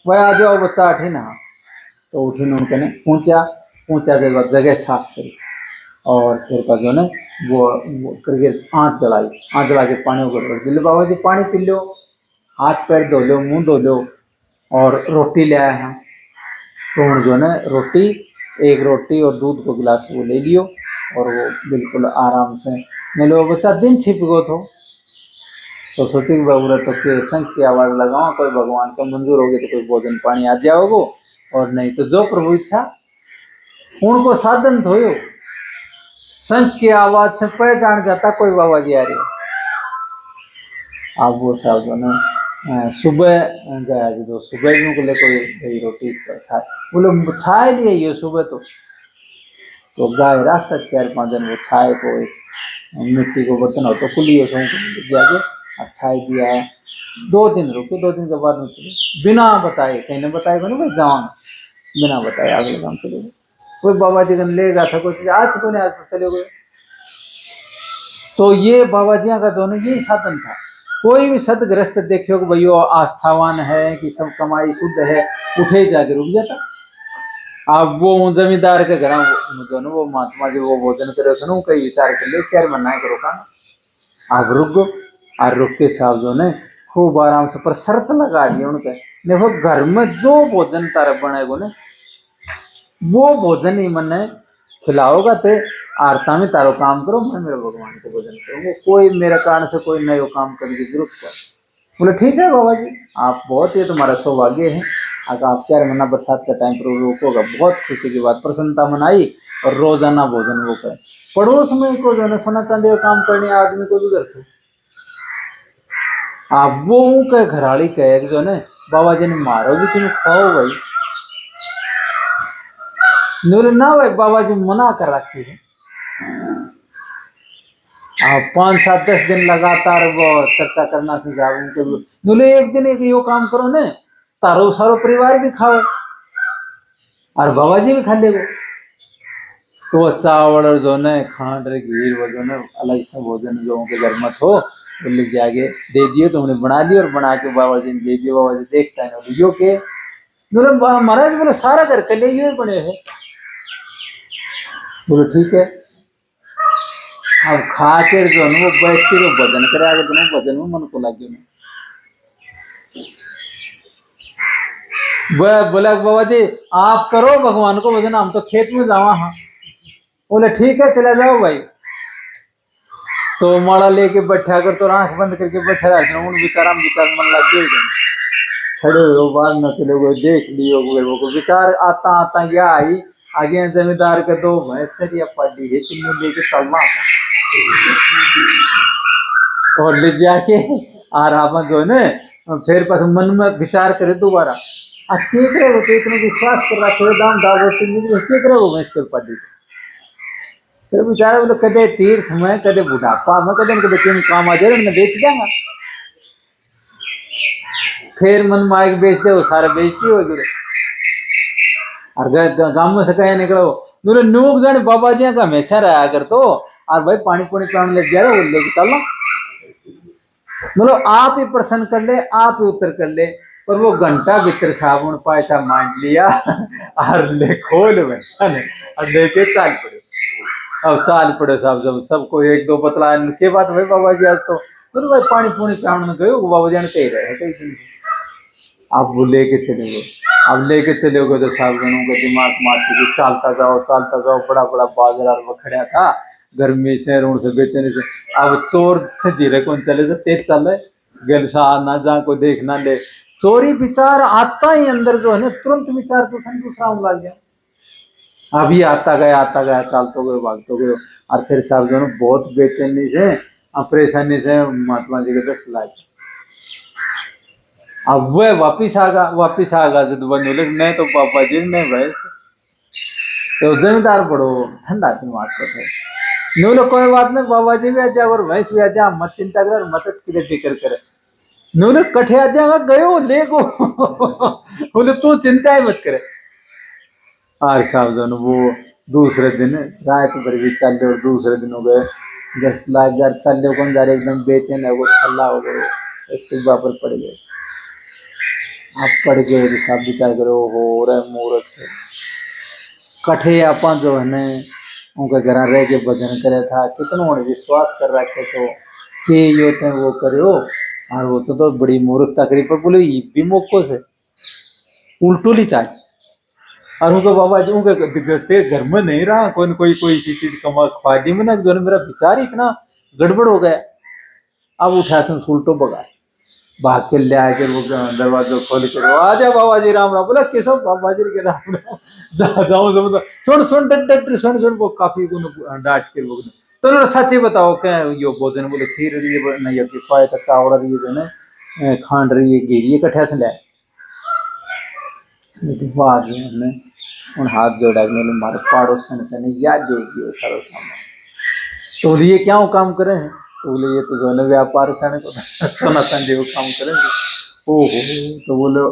वह आ जाओ बच्चा अठी ना। तो उठी उनके ने पहुंचा के बाद जगह साफ करी और फिर का जो ने वो करके आँच जला के पानी ऊपर रख दिले। बाबा जी पानी पी लो, हाथ पैर धो लो, मुंह धो लो और रोटी ले आए हैं। तो जो ने रोटी, एक रोटी और दूध को गिलास वो ले लियो और वो बिल्कुल आराम से मिलो। बच्चा दिन छिप गो तो सोची कि बाबू तो के शंख की आवाज लगाओ, कोई भगवान का मंजूर होगी तो कोई भोजन पानी आ जाओगो, और नहीं तो जो प्रभु इच्छा उनको साधन धोयो। शंख की आवाज से पहचान जाता कोई बाबा जी आ रही। अब वो साहब जो ना सुबह गया जो सुबह को ले कोई रोटी खाए, बोले छाए लिए ये सुबह तो गाय रास्ता 4-5 दिन वो छाए को मिट्टी को बर्तन हो तो खुली जाके छाए दिया। 2 दिन रुके, 2 दिन के बाद में चले बिना बताए, कहीं ने बताए भाई जाऊँ, बिना बताए अगले काम चले गए। कोई बाबा जी ले गया था, कोई आज तो नहीं, आज तो चले गए। तो ये बाबा जी का दोनों यही साधन था। कोई भी सदग्रस्त देखियो कि भैया आस्थावान है कि सब कमाई शुद्ध है, उठे जाके रुक जाता। अब वो जमींदार के घर जो ना वो महात्मा जी वो भोजन करे थे, कई विचार कर ले क्या मना करो का आप रुक गो। और रुक के साहब जो ने खूब आराम से पर शर्त लगा दी उनके, देखो घर में जो भोजन तारा बनेगो ने वो भोजन ही मन खिलाओगा ते आरता में तारो काम करो, मैं मेरे भगवान को भोजन करूंगा, कोई मेरे कारण से कोई नयो काम करने की जरूरत है। बोले ठीक है बाबा जी, आप बहुत ही तुम्हारा सौभाग्य है, अगर आप 4 महीना बरसात का टाइम पर रोकोगा, बहुत खुशी की बात, प्रसन्नता मनाई और रोजाना भोजन वो करें। पड़ोस में को जो है सोना चांदी का काम करने आदमी को भी करते आप वो के घराड़ी कहे जो है बाबा जी ने मारो भी तुम खाओ भाई, नूर ना भाई बाबा जी मना कर रखी है। आप 5-7-10 दिन लगातार वो चर्चा करना सुझाव उनके नूले एक दिन एक यो काम करो ने तारो सारो परिवार भी खाओ और बाबा जी भी खा ले। तो चावल जो ने खांड रे घी वो जो ने अलग से भोजन जो उनके घर में हो बोले जाके दे दियो, तो उन्हें बना दियो और बना के बाबा जी ने दे दियो। बाबा जी देखता है यो के बोले महाराज बोले सारा घर के लिए ये बने है। बोले ठीक है। अब खा के जो है वो बैठ के भजन करे आगे दोनों भजन में मन को लगे। बोला बाबा जी आप करो भगवान को भजन, हम तो खेत में जावा। हाँ बोले ठीक है चले जाओ भाई। तो माला लेके बैठा कर तो आंख बंद करके बैठा रहा उन विचार मन लग गए, खड़े हो बाहर न चले गए, देख लियो वो विचार आता आता या आई आगे जमींदार के 2 भैंस या पाली है चिन्ह लेके चलना और ले जाके आराम जो है ना फिर पास मन में विचार करे दोबारा केक रहे तो इतने विश्वास कर रहा थोड़े दाम दाव केक रहे हो भैंस कर पाली। फिर बेचारा बोले कदे तीर्थ में कदे बुढ़ापा में कदे कदे क्यों काम आ जाए मैं बेच जाऊंगा। फिर मन माइक बेच दे सारे बेचती हो जुड़े और गांव में से कहे निकलो बोले नूक जाने बाबा जी का हमेशा रहा कर तो और भाई पानी पुणी प्राण ले जा रहे लेके चलना। मतलब आप ही प्रसन्न कर ले, आप ही उत्तर कर ले, पर वो घंटा भीतर साबुन पैसा मान लिया और ले खोल में और लेके चाल पड़े। अब चाल पड़े साहब जब सबको 1-2 बतला के बात भाई बाबा जी आज तो भाई पानी पुणी प्राण में गए बाबा जी ने कही रहे कई दिन आप वो लेके चले गए। अब लेके चले गए तो साहब जनों का दिमाग मारती कि चालता जाओ। बड़ा बड़ा बाजार में खड़ा था गर्मी से ऋण से बेचने से। अब चोर से धीरे कौन चले तो तेज चले गलसा ना जा को देख ना ले, चोरी विचार आता ही अंदर जो है ना तुरंत विचार तो दूसरा लग गया। अभी आता गया चालते गए भागते गए और फिर साहब जो बहुत बेचैनी से परेशानी से महात्मा जी के 10 लाख। अब वह वापिस आ गया जब बोले नहीं तो पापा जी ने भाई तो जमींदार बड़ो ठंडा दिमाग को थे बोले कोई बात नहीं बाबा जी भी आ जाओ और भैंस भी आ जा मत चिंता कर मत किले फिक्र करे बोले कठे आ जाएगा गयो ले गो बोले तू चिंता ही मत करे। और साहब जो वो दूसरे दिन रात भर भी चल रहे और दूसरे दिन हो गए 10 लाख चल रहे कौन जा रहे एकदम बेचैन है वो छल्ला हो गए एक पर पड़ गए। आप पढ़ के सब विचार करो हो रे मूर्ख कठे आपा जो है ने उनके घर रह के भजन करे था कितना उन्होंने विश्वास कर रखे तो कि ये थे वो करो और वो तो बड़ी मूर्खता करी पर बोले ये भी मौको से उल्टो ली चाहे और उनके बाबा जी उनके गृहस्थ घर में नहीं रहा कोई न कोई सी चीज कमा ख्वाजी में ना जो मेरा विचार इतना गड़बड़ हो गया अब उठा सुन उल्टो बगा भाग के ले आके वो दरवाजा खोल के आ जा बाबा जी राम राम बोला किसो बाबा जी के राम राम जाऊं समझ सुन सुन डट डट सुन सुन वो काफी को डांट के वो तो सच ही बताओ क्या यो भोजन बोले खीर रही है नहीं अभी पाए तो चावड़ रही है जो ने खांड रही है गिरी है कठे से ले वाह जी हमने उन हाथ जोड़ा मैंने मारे पड़ोसन से नहीं याद देगी सारा सामान तो ये क्या काम करे हैं तो बोले ये तो जो है व्यापार से सोना संजय वो काम करेंगे ओहो तो बोलो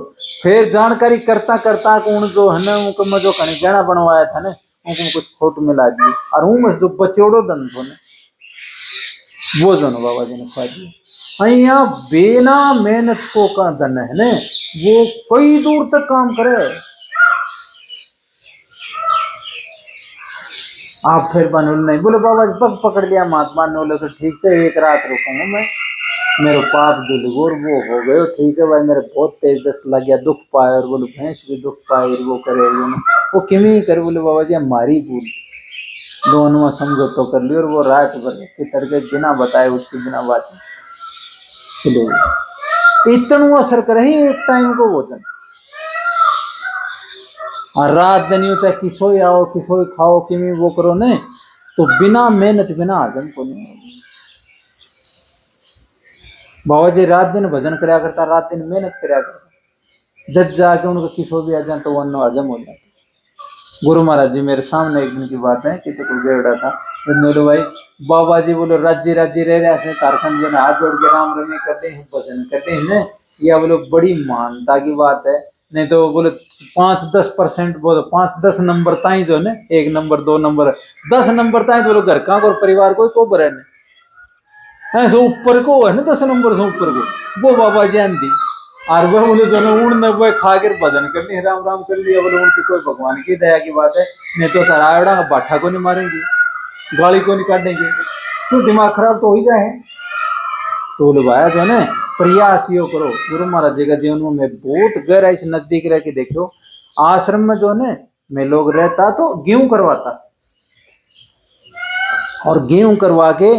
फिर जानकारी करता करता कौन जो है ना उनको मैं जो कहीं गहना बनवाया था ना उनको कुछ खोट मिला दी और हूँ जो बचोड़ो दन तो ने वो जो बाबा जी ने खा दिया अहिया बिना मेहनत को का दन है ने वो कई दूर तक काम करे आप फिर बनोल नहीं बोले बाबा जी पग पकड़ लिया महात्मा ने बोले तो ठीक से एक रात रुकूंगा मैं मेरे पाप दुलगोर वो हो गए ठीक है भाई मेरे बहुत तेज दस्त लग गया दुख पाए और बोले भैंस भी दुख पाए वो करे वो किमी करे बोले बाबा जी हमारी भूल दोनों में समझो तो कर लिया और वो रात भर के तड़के बिना बताए उसकी बिना बात चले इतना असर करे ही एक टाइम को भोजन और रात दिन यूं चाहे किसोई आओ किसोई खाओ किमी वो करो ने तो बिना मेहनत बिना हजम को नहीं बाबा जी रात दिन भजन कराया करता रात दिन मेहनत कराया करता जब जाके उनको किसो भी आ जाए तो वो अन्न हजम हो जाता गुरु महाराज जी मेरे सामने एक दिन की बात है कि तो कुछ बेड़ा था बोले भाई बाबा जी बोलो राज्य राज्य रह रहे कारखंड जो हाथ जोड़ के राम रमी करते हैं भजन करते हैं ना या बोलो बड़ी मानता की बात है नहीं तो बोले 5-10% बोलो 5-10 नंबर ताई जो है 1 नंबर 2 नंबर 10 नंबर ताई बोलो घर का और परिवार को बरे ऐसे ऊपर को है ना 10 नंबर से ऊपर को वो बाबा जी आंधी और वह बोले दोनों उड़ न वो खा कर भजन कर लिए राम राम कर लिया बोले उनकी कोई भगवान की दया की बात है नहीं तो सरायड़ा बाठा को नहीं मारेंगे गाली को नहीं काटेंगे तो दिमाग खराब तो हो ही जाए तो बोले भाया जो है प्रयास यो करो गुरु महाराज जी का जीवन में बहुत गहराई से नजदीक रह के देखो आश्रम में जो है मैं लोग रहता तो गेहूं करवाता और गेहूं करवा के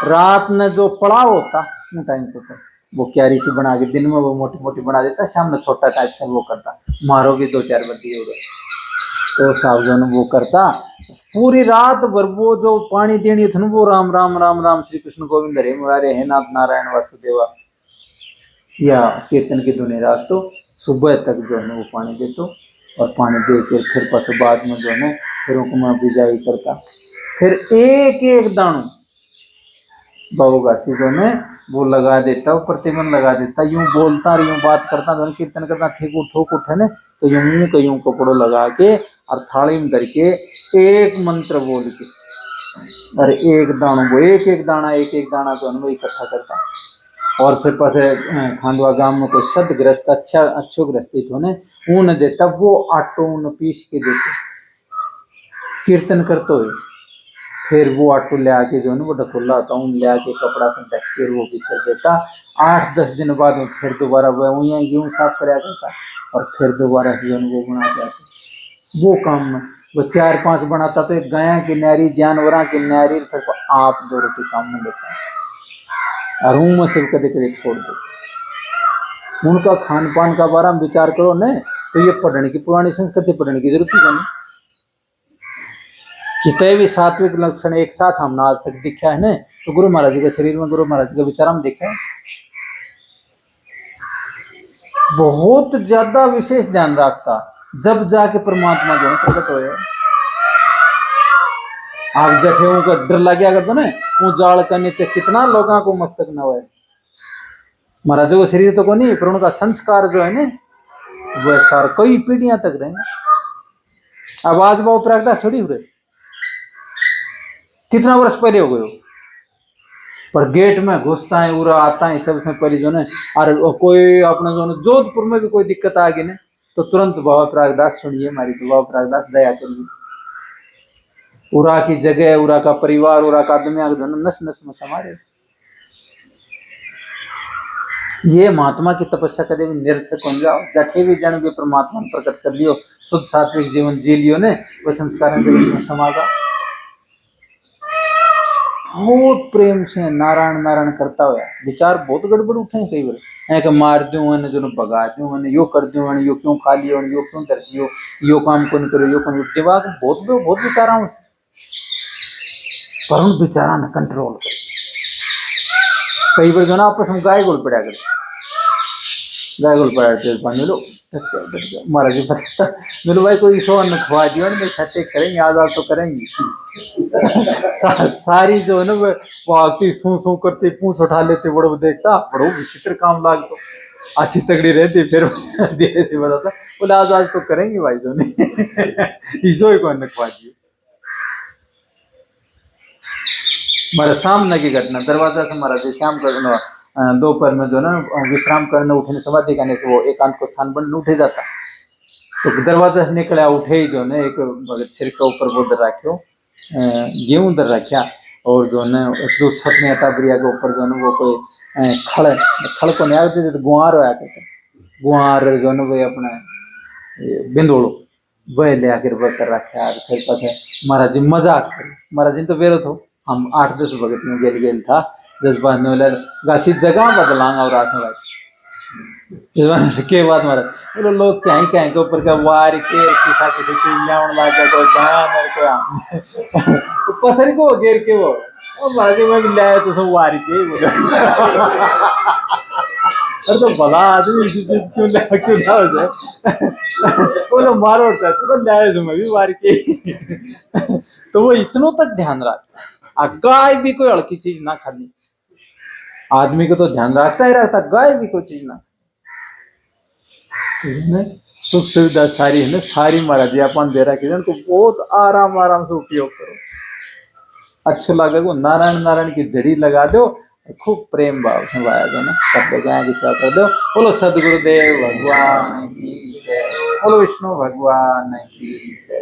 रात में जो पड़ाव होता उन टाइम पे तो वो क्यारी सी बना के दिन में वो मोटी मोटी बना देता शाम में छोटा टाइप का वो करता मारो भी 2-4 बत्ती हो गए तो सावधान वो करता पूरी रात भर वो जो पानी देनी थी वो राम राम राम राम श्री कृष्ण गोविंद हरे मुरारे हे नाथ नारायण वासुदेवा या कीर्तन की धुनी रात तो सुबह तक जो है वो पानी देते और पानी दे के फिर पशु बाद में जो है फिर उनको मैं बिजाई करता फिर एक एक दाणु बाबू घासी जो है वो लगा देता वो प्रतिबंध लगा देता यूं बोलता यूं बात करता जो कीर्तन करता ठीक उठो उठे ने तो यूं का यूं कपड़ो लगा के और थाली में धर के एक मंत्र बोल के और एक दाणो वो एक एक दाना जो है इकट्ठा करता और फिर पास खांडवा गांव में कोई सदग्रस्त अच्छो ग्रस्ती तो ने ऊन देता वो आटो ऊन पीस के देते कीर्तन करते हुए फिर वो आटो ले आके जो है वो ढकोला होता ऊन ले आके कपड़ा से ढक के वो भी कर देता 8-10 दिन बाद में फिर दोबारा वो वहीं गेहूँ साफ कराया करता और फिर दोबारा जो है वो बना के आते वो काम में वो 4-5 बनाता तो एक गाय की नारी जानवरा की नारी फिर आप 2 रोटी काम में लेता और में से कदे कदे छोड़ देते उनका खान पान का बारे में विचार करो न तो ये पढ़ने की पुरानी संस्कृति पढ़ने की जरूरत ही नहीं कितने भी सात्विक लक्षण एक साथ हमने आज तक दिखा है ना तो गुरु महाराज जी के शरीर में गुरु महाराज जी का विचार हम देखे बहुत ज्यादा विशेष ध्यान रखता जब जाके परमात्मा जो है प्रकट होए आप जठे का डर लग गया करते ना वो जाल का नीचे कितना लोगों को मस्तक न हुए महाराजों का शरीर तो को नहीं पर उनका संस्कार जो है ना वह सार कई पीढ़ियां तक रहे आवाज बहुत प्रगटा थोड़ी हो रहे कितना वर्ष पहले हो गए पर गेट में घुसता है उरा आता है सबसे पहले जो है। और कोई अपना जो है जोधपुर में भी कोई दिक्कत आ गई ना तो तुरंत बाबा प्रागदास सुनिए हमारी, तो बाबा प्रागदास दया करिए। उरा की जगह, उरा का परिवार, उरा का आदमी जो है नस नस में समारे। ये महात्मा की तपस्या कदे भी निरर्थक हो जाओ, जटे भी जन भी परमात्मा ने प्रकट कर लियो, शुद्ध सात्विक जीवन जी लियो ने, वो संस्कार में समागा। बहुत प्रेम से नारायण नारायण करता हुआ विचार बहुत गड़बड़ उठे कई बार, ऐ के मार दूं मैंने जो भगा दूं मैंने, यो कर दूं मैंने, यो क्यों खा लियो, यो क्यों कर दियो, यो काम को नहीं करो, यो काम, दिमाग बहुत विचारा हूँ, पर उन विचारा ने कंट्रोल कर। कई बार जो ना आपस में गाय गोल पड़ा कर, गाय गोल पड़ा पानी लो महाराज जी पता बोलो भाई कोई सो अन्न खवा दियो ना, छठे करेंगे आज तो करेंगे। सारी जो है ना वो आती सू सू करती पूछ उठा लेते, बड़ो देखता बड़ो विचित्र काम लागतो, अच्छी तगड़ी रहती, फिर धीरे से बताता बोले आज तो करेंगे भाई जो नहीं ईसो को अन्न खवा दियो। हमारे सामने की घटना, दरवाजा से महाराज जी शाम करना दोपहर में जो ना विश्राम करने उठने समाधि करने से वो एकांत को स्थान बन उठे जाता, तो दरवाजा से निकला उठे ही जो ने एक भगत सिर के ऊपर वो दर रखो गेहूं दर रखा, और जो ने जो सपने टाबरिया के ऊपर जो ने वो कोई खड़ खड़ को नहीं आते तो गुआर होया करते, गुआर जो ने वो अपना बिंदोड़ो वह ले आकर वह कर रखा। फिर पता महाराज जी मजाक करे, महाराज जी तो बेरो थो हम 8-10 भगत में गेल गेल था 10 बाद में गासी जगह बदलांगा और आठ भाई के बाद मारा बोलो लोग कहीं कहीं के ऊपर का वार के किसा किसी चीज लाउन लागा कोई जान और कोई तो पसर को घेर के वो और मारे में भी लाया तो सब वार के बोलो अरे तो भला आदमी इसी चीज क्यों ना हो जाए बोलो मारो होता तो लाया तो मैं भी वार के तो वो इतनों तक ध्यान रखता, गाय भी कोई हल्की चीज ना खानी, आदमी को तो ध्यान रखता ही रखता, गाय भी कोई चीज ना, सुख सुविधा सारी है ना, सारी महाराज जी अपन दे रखी है, बहुत आराम आराम से उपयोग करो, अच्छा लगे वो नारायण नारायण की जड़ी लगा दो, खूब प्रेम भाव से वाया दो ना, सब जगह की सेवा कर दो। बोलो सदगुरुदेव भगवान की जय, बोलो विष्णु भगवान की जय।